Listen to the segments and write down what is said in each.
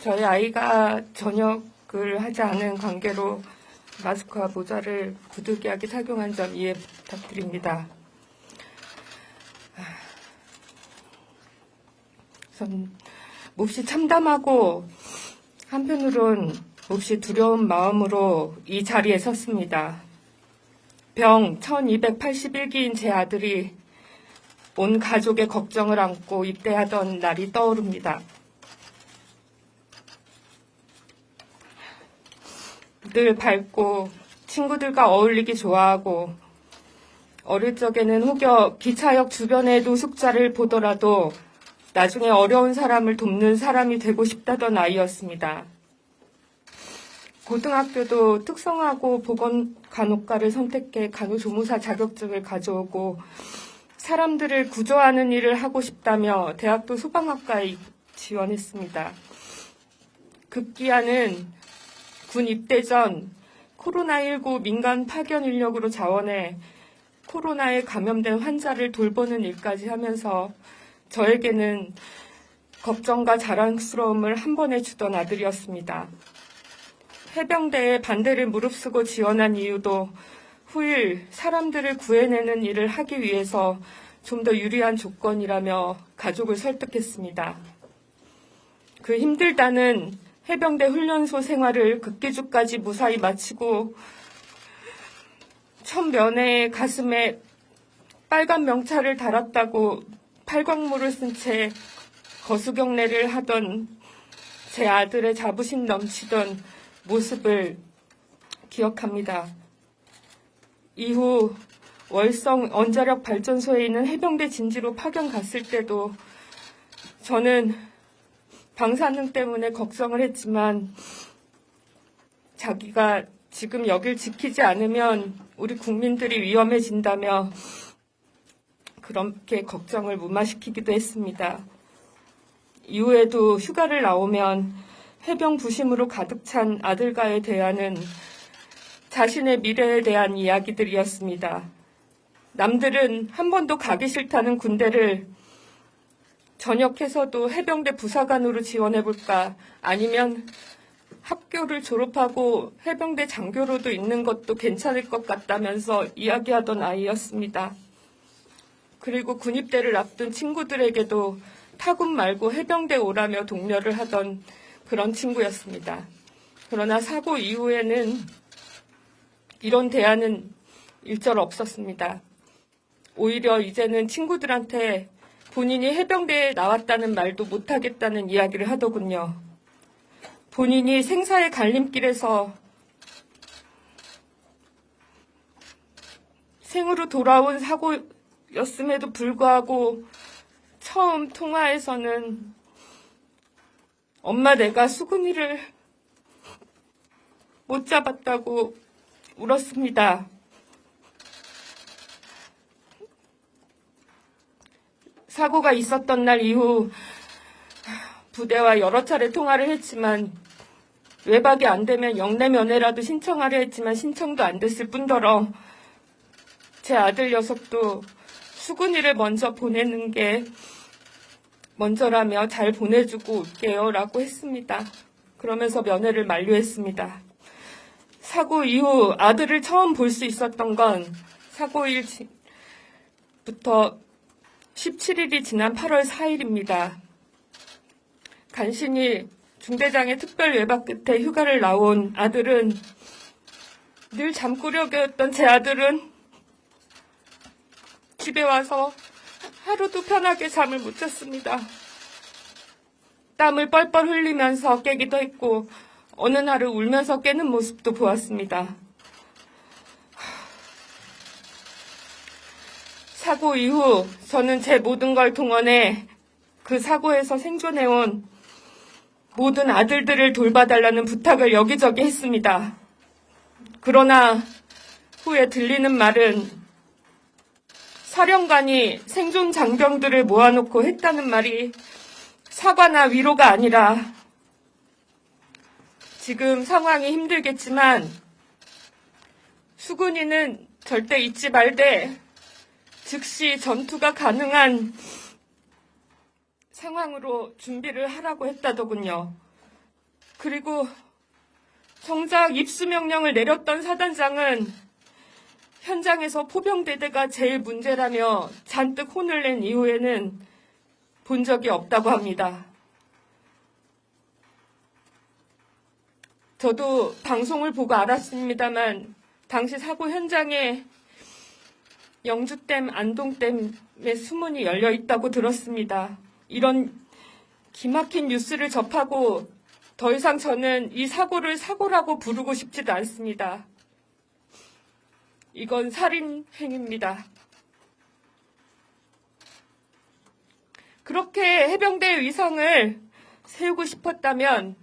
저희 아이가 전역을 하지 않은 관계로 마스크와 모자를 부득이하게 착용한 점 이해 부탁드립니다. 전 몹시 참담하고 한편으론 몹시 두려운 마음으로 이 자리에 섰습니다. 병 1281기인 제 아들이 온 가족의 걱정을 안고 입대하던 날이 떠오릅니다. 늘 밝고 친구들과 어울리기 좋아하고 어릴 적에는 혹여 기차역 주변의 노숙자를 보더라도 나중에 어려운 사람을 돕는 사람이 되고 싶다던 아이였습니다. 고등학교도 특성화고 보건간호과를 선택해 간호조무사 자격증을 가져오고 사람들을 구조하는 일을 하고 싶다며 대학도 소방학과에 지원했습니다. 급기야는 군 입대 전 코로나19 민간 파견 인력으로 자원해 코로나에 감염된 환자를 돌보는 일까지 하면서 저에게는 걱정과 자랑스러움을 한 번에 주던 아들이었습니다. 해병대에 반대를 무릅쓰고 지원한 이유도 후일 사람들을 구해내는 일을 하기 위해서 좀 더 유리한 조건이라며 가족을 설득했습니다. 그 힘들다는 해병대 훈련소 생활을 극기주까지 무사히 마치고 첫 면회에 가슴에 빨간 명찰을 달았다고 팔광모를 쓴 채 거수경례를 하던 제 아들의 자부심 넘치던 모습을 기억합니다. 이후 월성 원자력 발전소에 있는 해병대 진지로 파견 갔을 때도 저는 방사능 때문에 걱정을 했지만 자기가 지금 여길 지키지 않으면 우리 국민들이 위험해진다며 그렇게 걱정을 무마시키기도 했습니다. 이후에도 휴가를 나오면 해병 부심으로 가득 찬 아들과의 대화는 자신의 미래에 대한 이야기들이었습니다. 남들은 한 번도 가기 싫다는 군대를 전역해서도 해병대 부사관으로 지원해볼까, 아니면 학교를 졸업하고 해병대 장교로도 있는 것도 괜찮을 것 같다면서 이야기하던 아이였습니다. 그리고 군입대를 앞둔 친구들에게도 타군 말고 해병대 오라며 독려를 하던 그런 친구였습니다. 그러나 사고 이후에는 이런 대화는 일절 없었습니다. 오히려 이제는 친구들한테 본인이 해병대에 나왔다는 말도 못하겠다는 이야기를 하더군요. 본인이 생사의 갈림길에서 생으로 돌아온 사고였음에도 불구하고 처음 통화에서는 엄마 내가 수근이를 못 잡았다고 울었습니다. 사고가 있었던 날 이후 부대와 여러 차례 통화를 했지만 외박이 안 되면 영내 면회라도 신청하려 했지만 신청도 안 됐을 뿐더러 제 아들 녀석도 수근이를 먼저 보내는 게 먼저라며 잘 보내주고 올게요 라고 했습니다. 그러면서 면회를 만료했습니다. 사고 이후 아들을 처음 볼 수 있었던 건 사고일부터 17일이 지난 8월 4일입니다. 간신히 중대장의 특별 외박 끝에 휴가를 나온 아들은 늘 잠꾸러기였던 제 아들은 집에 와서 하루도 편하게 잠을 못 잤습니다. 땀을 뻘뻘 흘리면서 깨기도 했고 어느 날은 울면서 깨는 모습도 보았습니다. 사고 이후 저는 제 모든 걸 동원해 그 사고에서 생존해온 모든 아들들을 돌봐달라는 부탁을 여기저기 했습니다. 그러나 후에 들리는 말은 사령관이 생존 장병들을 모아놓고 했다는 말이 사과나 위로가 아니라 지금 상황이 힘들겠지만 수근이는 절대 잊지 말되 즉시 전투가 가능한 상황으로 준비를 하라고 했다더군요. 그리고 정작 입수 명령을 내렸던 사단장은 현장에서 포병대대가 제일 문제라며 잔뜩 혼을 낸 이후에는 본 적이 없다고 합니다. 저도 방송을 보고 알았습니다만 당시 사고 현장에 영주댐, 안동댐에 수문이 열려 있다고 들었습니다. 이런 기막힌 뉴스를 접하고 더 이상 저는 이 사고를 사고라고 부르고 싶지도 않습니다. 이건 살인 행위입니다. 그렇게 해병대 위상을 세우고 싶었다면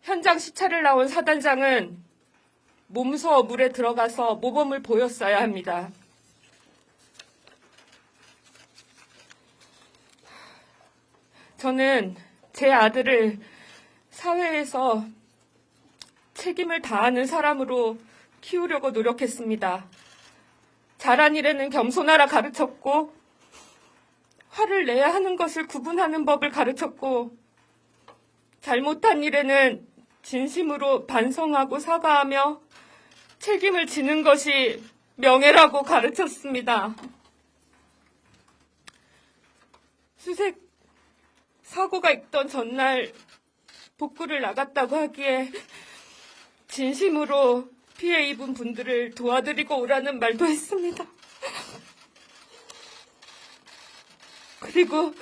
현장 시찰을 나온 사단장은 몸소 물에 들어가서 모범을 보였어야 합니다. 저는 제 아들을 사회에서 책임을 다하는 사람으로 키우려고 노력했습니다. 잘한 일에는 겸손하라 가르쳤고, 화를 내야 하는 것을 구분하는 법을 가르쳤고, 잘못한 일에는 진심으로 반성하고 사과하며 책임을 지는 것이 명예라고 가르쳤습니다. 수색 사고가 있던 전날 복구를 나갔다고 하기에 진심으로 피해 입은 분들을 도와드리고 오라는 말도 했습니다. 그리고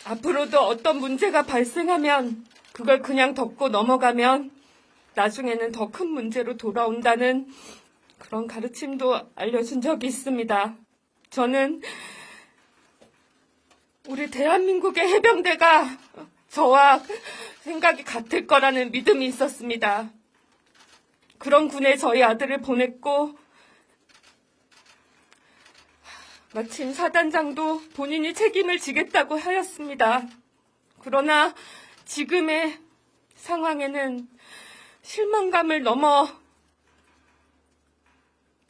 앞으로도 어떤 문제가 발생하면 그걸 그냥 덮고 넘어가면 나중에는 더 큰 문제로 돌아온다는 그런 가르침도 알려준 적이 있습니다. 저는 우리 대한민국의 해병대가 저와 생각이 같을 거라는 믿음이 있었습니다. 그런 군에 저희 아들을 보냈고 마침 사단장도 본인이 책임을 지겠다고 하였습니다. 그러나 지금의 상황에는 실망감을 넘어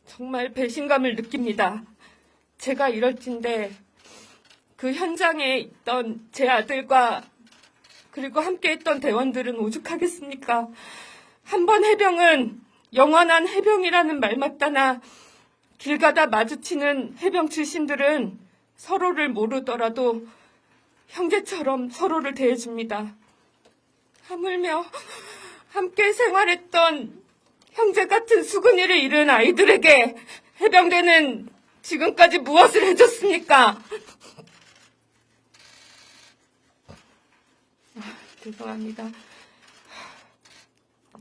정말 배신감을 느낍니다. 제가 이럴진데 그 현장에 있던 제 아들과 그리고 함께했던 대원들은 오죽하겠습니까? 한 번 해병은 영원한 해병이라는 말 맞다나 길 가다 마주치는 해병 출신들은 서로를 모르더라도 형제처럼 서로를 대해줍니다. 하물며 함께 생활했던 형제 같은 수근이를 잃은 아이들에게 해병대는 지금까지 무엇을 해줬습니까? 죄송합니다.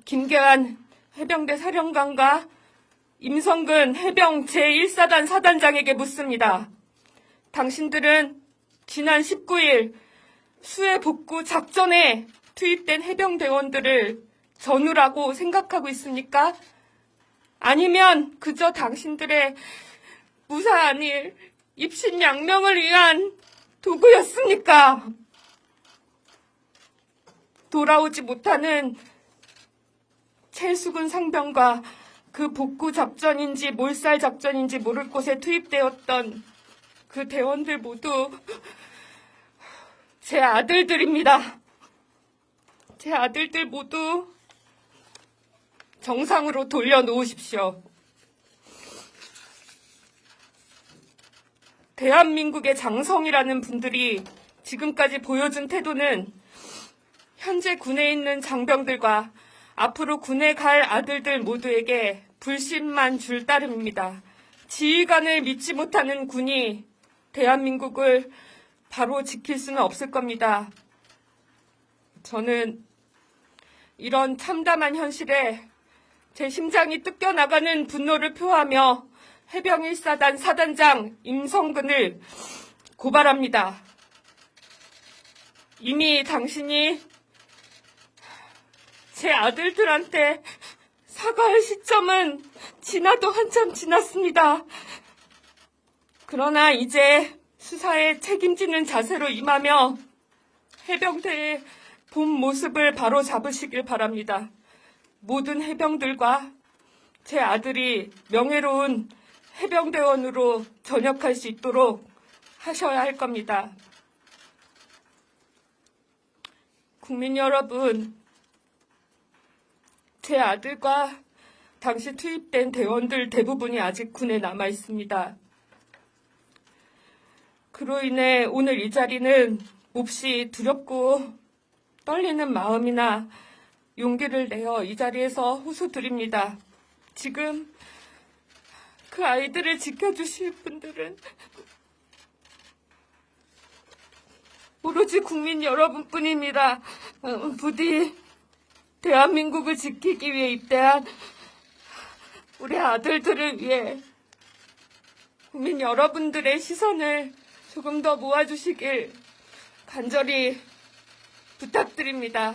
김계환 해병대 사령관과 임성근 해병 제1사단 사단장에게 묻습니다. 당신들은 지난 19일 수해 복구 작전에 투입된 해병대원들을 전우라고 생각하고 있습니까? 아니면 그저 당신들의 무사한 일, 입신양명을 위한 도구였습니까? 돌아오지 못하는 최수근 상병과 그 복구 작전인지 몰살 작전인지 모를 곳에 투입되었던 그 대원들 모두 제 아들들입니다. 제 아들들 모두 정상으로 돌려놓으십시오. 대한민국의 장성이라는 분들이 지금까지 보여준 태도는 현재 군에 있는 장병들과 앞으로 군에 갈 아들들 모두에게 불신만 줄 따름입니다. 지휘관을 믿지 못하는 군이 대한민국을 바로 지킬 수는 없을 겁니다. 저는 이런 참담한 현실에 제 심장이 뜯겨나가는 분노를 표하며 해병 1사단 사단장 임성근을 고발합니다. 이미 당신이 제 아들들한테 사과할 시점은 지나도 한참 지났습니다. 그러나 이제 수사에 책임지는 자세로 임하며 해병대의 본 모습을 바로 잡으시길 바랍니다. 모든 해병들과 제 아들이 명예로운 해병대원으로 전역할 수 있도록 하셔야 할 겁니다. 국민 여러분, 제 아들과 당시 투입된 대원들 대부분이 아직 군에 남아 있습니다. 그로 인해 오늘 이 자리는 몹시 두렵고 떨리는 마음이나 용기를 내어 이 자리에서 호소드립니다. 지금 그 아이들을 지켜주실 분들은 오로지 국민 여러분뿐입니다. 부디 대한민국을 지키기 위해 입대한 우리 아들들을 위해 국민 여러분들의 시선을 조금 더 모아주시길 간절히 부탁드립니다.